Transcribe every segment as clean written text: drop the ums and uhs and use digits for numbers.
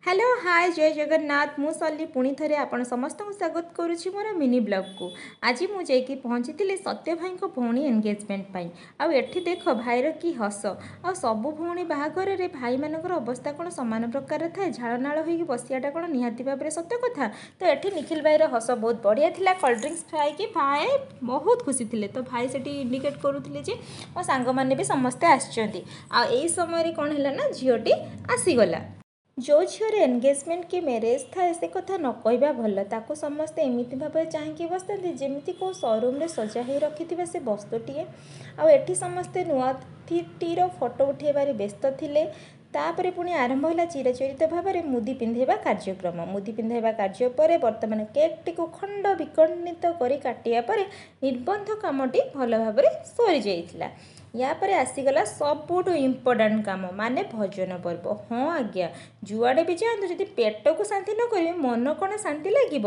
Hello hi जय जगन्नाथ मु सल्ली पुणी थे आपण समस्त स्वागत करुच्ची मोर मिनी ब्लॉग को। आज मुझे पहुँची सत्य भाई भौणी एंगेजमेंट आउ एठी देख भाईर कि हस आ सबू भौणी बाहागर रे भाई मानकर अवस्था कौन सामान प्रकार थाए झाड़नाड़ हो बसियाटा कौन निहाती भाव में सत्य कथा। तो ये निखिल भाईर हस बहुत बढ़िया थिला। कोल्ड ड्रिंक्स खाई भाई बहुत खुशी थे। तो भाई से इंडिकेट करुले मो सांग मैंने भी समस्ते आसछंती। आ एई समय कौन है ना झीटी आसीगला। जो झीर एंगेजमेंट कि मैरेज थाए से कथा न कहवा भल ताको समस्ते एमती भाव चाहिए बसता जमी कौ शोरूम सजा ही रखि से वस्तुटीए आठी समस्ते नुआर फोटो उठेबार व्यस्त थिले। तापर पुणी आरंभ है चिराचरित भाव में मुदी पिंधेबा कार्यक्रम। मुदी पिंधेबा कार्य पर बर्तमान केक टी खंड विखंडित कर काटिया पर निबंध कामटी भल भाव में सरी जाइथिला। या पर आसीगला सबुठ इम्पोर्टाट काम माने भजन पर्व। हाँ आज्ञा जुआड़े भी जातु जदि पेट को शांति न करेंगे मन कौन शांति लगे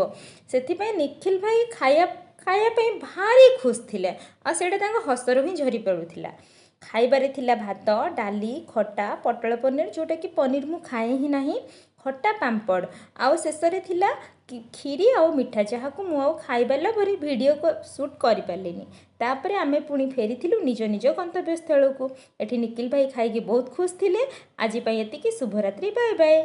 से निखिल भाई खायापी भारी खुश थे आ हसर ही झरी पड़ूला। खाइबारे थिला भात डाली खटा पटल पनीर जोटा कि पनीर मु खाए ही नहीं खटा पांपड़ आउ शेषे थिला खीरी आउ मिठा जहाँ को मुझे खाइबा लोभरे वीडियो को शूट कर पारे। तापर आमे पुणी फेरी निज निज गंतव्य स्थल को। एठी निखिल भाई खाई बहुत खुश थे। आज ये शुभरात्रि बाय बाय।